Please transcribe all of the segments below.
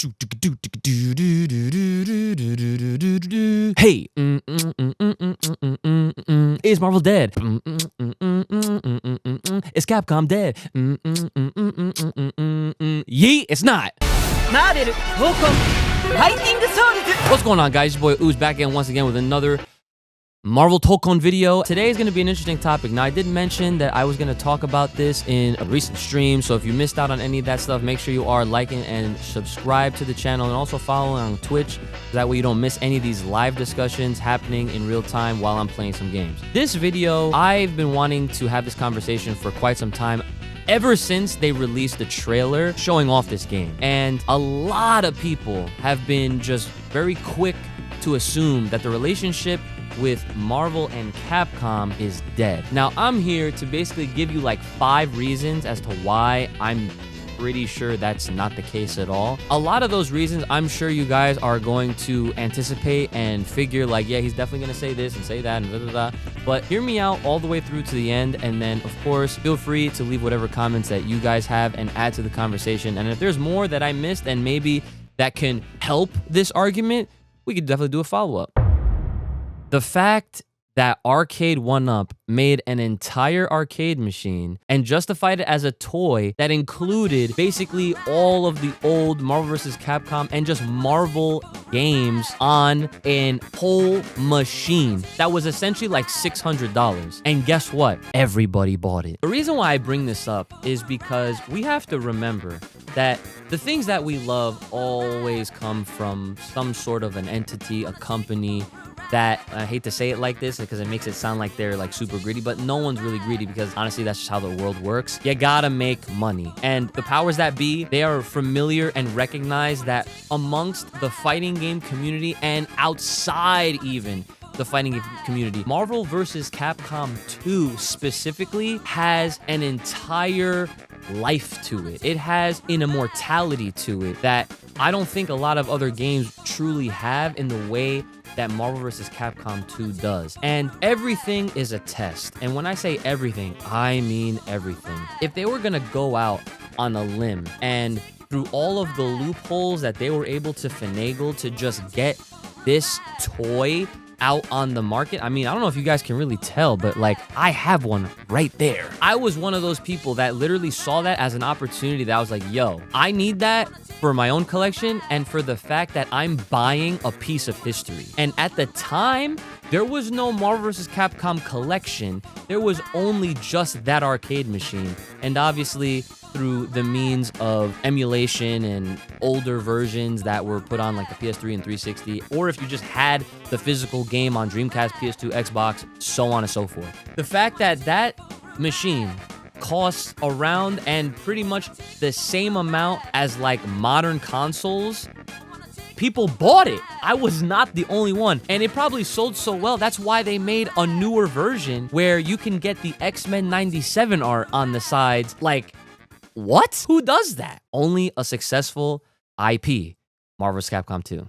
Hey, is Marvel dead? Is Capcom dead? Yeet, it's not. Marvel Tokon Fighting Souls. What's going on, guys? Your boy Ooze back in once again with another Marvel Tokon video. Today is going to be an interesting topic. Now, I did mention that I was going to talk about this in a recent stream, so if you missed out on any of that stuff, make sure you are liking and subscribe to the channel, and also follow on Twitch. That way you don't miss any of these live discussions happening in real time while I'm playing some games. This video, I've been wanting to have this conversation for quite some time, ever since they released the trailer showing off this game. And a lot of people have been just very quick to assume that the relationship with Marvel and Capcom is dead. Now, I'm here to basically give you like 5 reasons as to why I'm pretty sure that's not the case at all. A lot of those reasons, I'm sure you guys are going to anticipate and figure like, yeah, he's definitely gonna say this and say that and blah, blah, blah. But hear me out all the way through to the end, and then of course, feel free to leave whatever comments that you guys have and add to the conversation. And if there's more that I missed and maybe that can help this argument, we could definitely do a follow-up. The fact that Arcade 1-Up made an entire arcade machine and justified it as a toy that included basically all of the old Marvel vs. Capcom and just Marvel games on a whole machine that was essentially like $600. And guess what? Everybody bought it. The reason why I bring this up is because we have to remember that the things that we love always come from some sort of an entity, a company, that, I hate to say it like this because it makes it sound like they're like super greedy, but no one's really greedy because honestly, that's just how the world works. You gotta make money. And the powers that be, they are familiar and recognize that amongst the fighting game community and outside even the fighting game community, Marvel vs. Capcom 2 specifically has an entire life to it. It has an immortality to it that I don't think a lot of other games truly have in the way that Marvel vs. Capcom 2 does. And everything is a test. And when I say everything, I mean everything. If they were gonna go out on a limb and through all of the loopholes that they were able to finagle to just get this toy out on the market, I mean, I don't know if you guys can really tell, but like, I have one right there. I was one of those people that literally saw that as an opportunity that I was like, yo, I need that for my own collection and for the fact that I'm buying a piece of history. And at the time, there was no Marvel vs. Capcom collection. There was only just that arcade machine. And obviously, through the means of emulation and older versions that were put on like the PS3 and 360, or if you just had the physical game on Dreamcast, PS2, Xbox, so on and so forth. The fact that that machine costs around and pretty much the same amount as like modern consoles, people bought it. I was not the only one. And it probably sold so well, that's why they made a newer version where you can get the X-Men 97 art on the sides. Like, what? Who does that? Only a successful IP, Marvel vs. Capcom 2.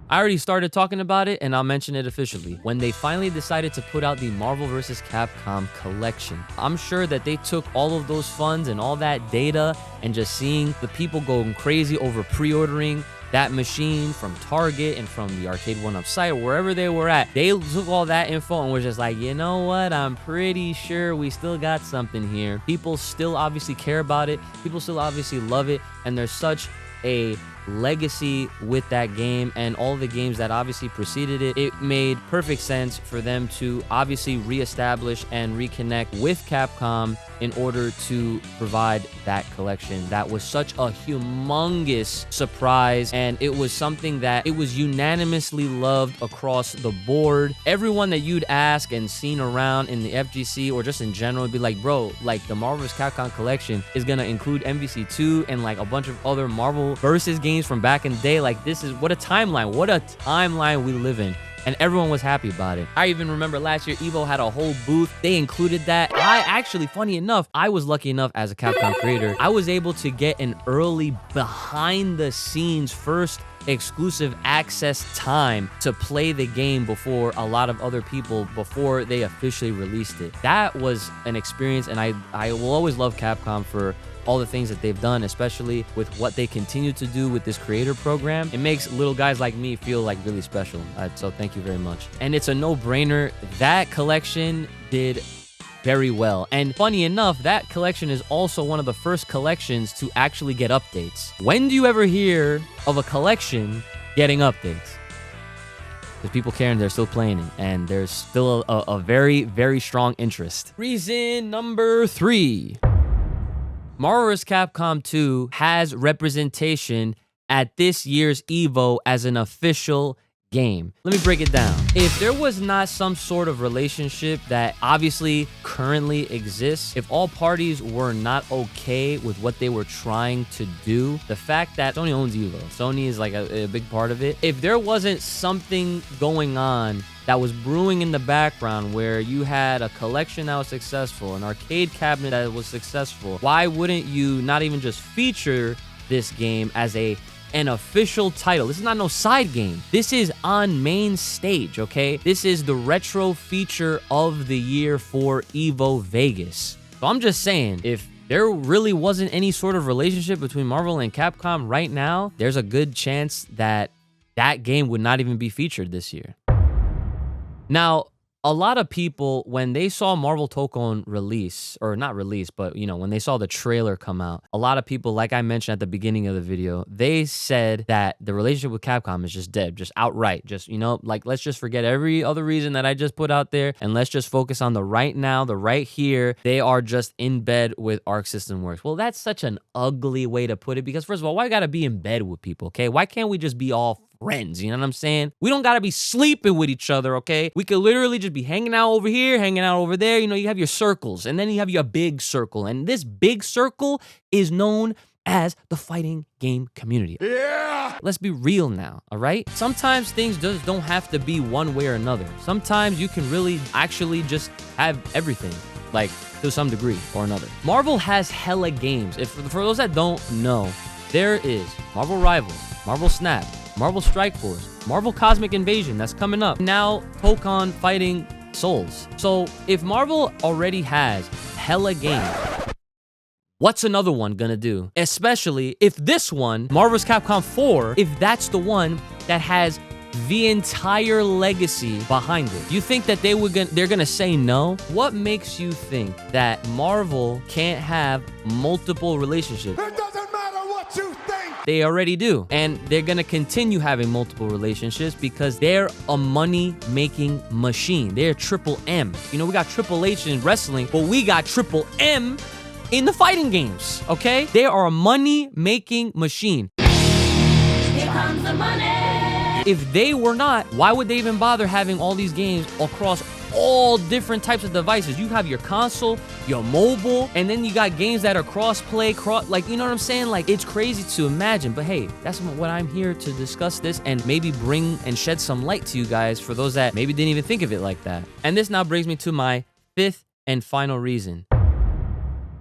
I already started talking about it, and I'll mention it officially. When they finally decided to put out the Marvel vs. Capcom collection, I'm sure that they took all of those funds and all that data and just seeing the people going crazy over pre-ordering that machine from Target and from the Arcade 1-Up site or wherever they were at. They took all that info and was just like, you know what? I'm pretty sure we still got something here. People still obviously care about it. People still obviously love it. And there's such a legacy with that game and all the games that obviously preceded it. It made perfect sense for them to obviously reestablish and reconnect with Capcom in order to provide that collection. That was such a humongous surprise, and it was something that it was unanimously loved across the board. Everyone that you'd ask and seen around in the FGC or just in general would be like, bro, like the Marvel vs. Capcom collection is gonna include MVC2 and like a bunch of other Marvel versus games from back in the day. Like, this is what a timeline we live in. And everyone was happy about it. I even remember last year, Evo had a whole booth. They included that. I actually, funny enough, I was lucky enough as a Capcom creator, I was able to get an early behind the scenes first exclusive access time to play the game before a lot of other people, before they officially released it. That was an experience, and I will always love Capcom for all the things that they've done, especially with what they continue to do with this creator program. It makes little guys like me feel like really special. So thank you very much. And it's a no-brainer. That collection did very well. And funny enough, that collection is also one of the first collections to actually get updates. When do you ever hear of a collection getting updates? Because people care and they're still playing it, and there's still a very, very strong interest. Reason number 3. Marvel vs. Capcom 2 has representation at this year's EVO as an official game. Let me break it down. If there was not some sort of relationship that obviously currently exists, if all parties were not okay with what they were trying to do, the fact that Sony owns EVO, Sony is like a big part of it. If there wasn't something going on that was brewing in the background where you had a collection that was successful, an arcade cabinet that was successful, why wouldn't you not even just feature this game as an official title? This is not no side game. This is on main stage, okay? This is the retro feature of the year for EVO Vegas. So I'm just saying, if there really wasn't any sort of relationship between Marvel and Capcom right now, there's a good chance that that game would not even be featured this year. Now, a lot of people, when they saw Marvel Tokon release, or not release, but, you know, when they saw the trailer come out, a lot of people, like I mentioned at the beginning of the video, they said that the relationship with Capcom is just dead, just outright. Just, you know, like, let's just forget every other reason that I just put out there, and let's just focus on the right now, the right here. They are just in bed with Arc System Works. Well, that's such an ugly way to put it, because first of all, why gotta be in bed with people, okay? Why can't we just be all friends? You know what I'm saying? We don't gotta be sleeping with each other, okay? We could literally just be hanging out over here, hanging out over there. You know, you have your circles, and then you have your big circle, and this big circle is known as the fighting game community. Yeah! Let's be real now, all right? Sometimes things just don't have to be one way or another. Sometimes you can really actually just have everything, like, to some degree or another. Marvel has hella games. For those that don't know, there is Marvel Rivals, Marvel Snap, Marvel Strike Force, Marvel Cosmic Invasion, that's coming up. Now, Tokon Fighting Souls. So, if Marvel already has hella games, what's another one gonna do? Especially if this one, Marvel vs. Capcom 4, if that's the one that has the entire legacy behind it. You think that they're gonna say no? What makes you think that Marvel can't have multiple relationships? It doesn't matter what you think! They already do. And they're gonna continue having multiple relationships because they're a money-making machine. They're Triple M. You know, we got Triple H in wrestling, but we got Triple M in the fighting games, okay? They are a money-making machine. Here comes the money! If they were not, why would they even bother having all these games across all different types of devices? You have your console, your mobile, and then you got games that are cross-play, like, you know what I'm saying? Like, it's crazy to imagine, but hey, that's what I'm here to discuss this and maybe bring and shed some light to you guys for those that maybe didn't even think of it like that. And this now brings me to my 5th and final reason.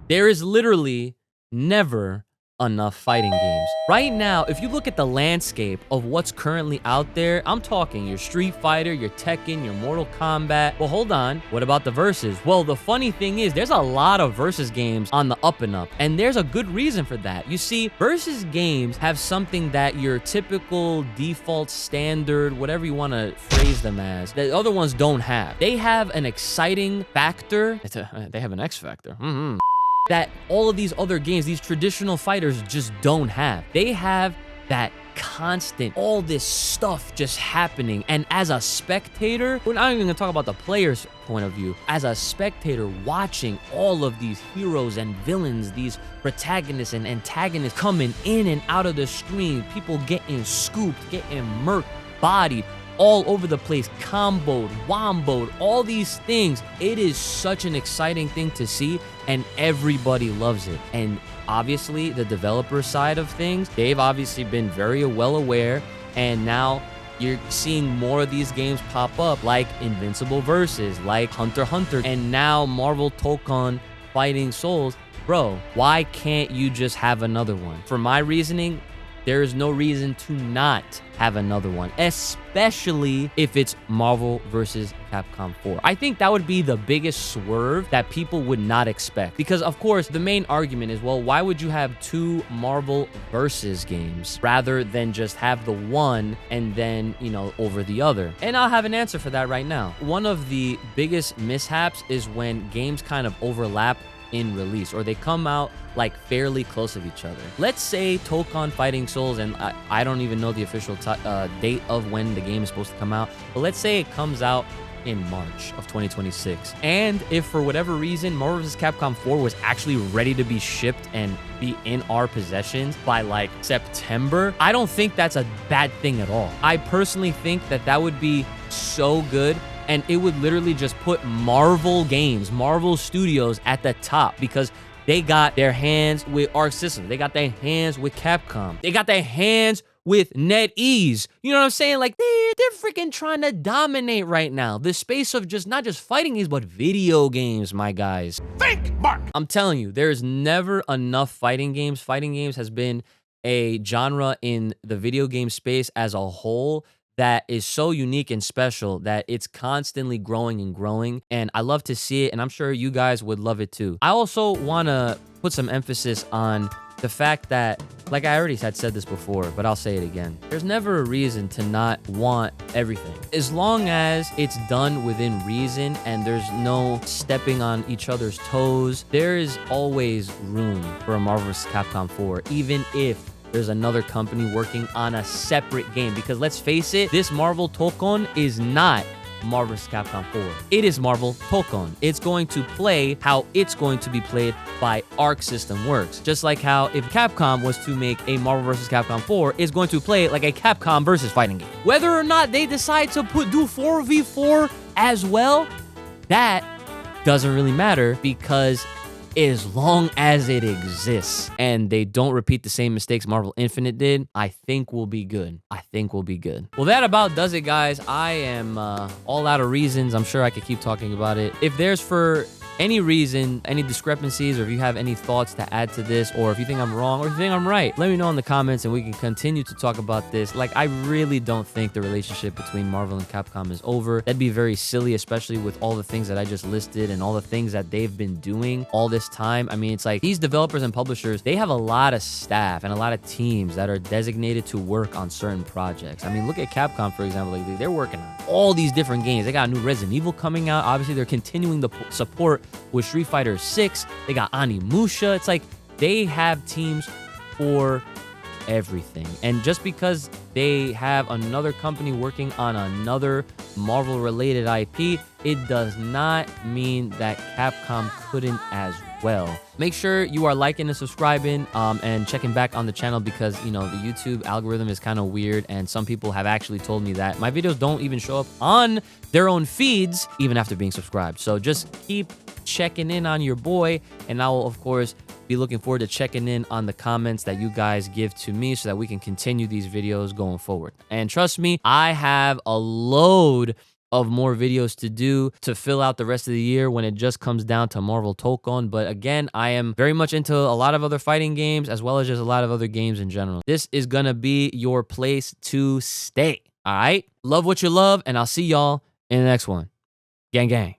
There is literally never enough fighting games. Right now, if you look at the landscape of what's currently out there, I'm talking your Street Fighter, your Tekken, your Mortal Kombat. Well, hold on. What about the Versus? Well, the funny thing is there's a lot of Versus games on the up and up, and there's a good reason for that. You see, Versus games have something that your typical default standard, whatever you want to phrase them as, that other ones don't have. They have an exciting factor. They have an X factor. That all of these other games, these traditional fighters just don't have. They have that constant, all this stuff just happening. And as a spectator, we're not even gonna talk about the player's point of view. As a spectator watching all of these heroes and villains, these protagonists and antagonists coming in and out of the screen, people getting scooped, getting murked, bodied, all over the place, comboed, womboed, all these things. It is such an exciting thing to see, and everybody loves it. And obviously, the developer side of things, they've obviously been very well aware, and now you're seeing more of these games pop up, like Invincible Versus, like Hunter x Hunter, and now Marvel Tokon Fighting Souls. Bro, why can't you just have another one? For my reasoning, there is no reason to not have another one, especially if it's Marvel versus Capcom 4. I think that would be the biggest swerve that people would not expect. Because, of course, the main argument is, well, why would you have two Marvel versus games rather than just have the one and then, you know, over the other? And I'll have an answer for that right now. One of the biggest mishaps is when games kind of overlap in release, or they come out like fairly close of each other. Let's say Tokon Fighting Souls, and I don't even know the official date of when the game is supposed to come out, but let's say it comes out in March of 2026. And if for whatever reason Marvel vs. Capcom 4 was actually ready to be shipped and be in our possessions by like September, I don't think that's a bad thing at all. I personally think that that would be so good, and it would literally just put Marvel games, Marvel Studios at the top, because they got their hands with Arc Systems. They got their hands with Capcom. They got their hands with NetEase. You know what I'm saying? Like, they're freaking trying to dominate right now. The space of just not just fighting games, but video games, my guys. Think, Mark! I'm telling you, there's never enough fighting games. Fighting games has been a genre in the video game space as a whole that is so unique and special that it's constantly growing and growing. And I love to see it, and I'm sure you guys would love it too. I also want to put some emphasis on the fact that, like I already had said this before, but I'll say it again. There's never a reason to not want everything. As long as it's done within reason and there's no stepping on each other's toes, there is always room for a Marvel vs. Capcom 4, even if there's another company working on a separate game. Because let's face it, this Marvel Tokon is not Marvel vs. Capcom 4. It is Marvel Tokon. It's going to play how it's going to be played by Arc System Works. Just like how if Capcom was to make a Marvel vs. Capcom 4, it's going to play like a Capcom versus fighting game. Whether or not they decide to do 4v4 as well, that doesn't really matter, because as long as it exists and they don't repeat the same mistakes Marvel Infinite did, I think we'll be good. I think we'll be good. Well, that about does it, guys. I am all out of reasons. I'm sure I could keep talking about it. If there's for any reason, any discrepancies, or if you have any thoughts to add to this, or if you think I'm wrong, or if you think I'm right, let me know in the comments and we can continue to talk about this. Like, I really don't think the relationship between Marvel and Capcom is over. That'd be very silly, especially with all the things that I just listed and all the things that they've been doing all this time. I mean, it's like these developers and publishers, they have a lot of staff and a lot of teams that are designated to work on certain projects. I mean, look at Capcom, for example. Like, they're working on all these different games. They got a new Resident Evil coming out. Obviously, they're continuing the support with Street Fighter 6. They got Onimusha. It's like they have teams for everything. And just because they have another company working on another Marvel related IP, it does not mean that Capcom couldn't as well. Make sure you are liking and subscribing and checking back on the channel, because, you know, the YouTube algorithm is kind of weird, and some people have actually told me that my videos don't even show up on their own feeds even after being subscribed. So just keep checking in on your boy, and I will, of course, be looking forward to checking in on the comments that you guys give to me so that we can continue these videos going forward. And trust me, I have a load of more videos to do to fill out the rest of the year when it just comes down to Marvel Tokon. But again, I am very much into a lot of other fighting games, as well as just a lot of other games in general. This is gonna be your place to stay, all right? Love what you love, and I'll see y'all in the next one. Gang, gang.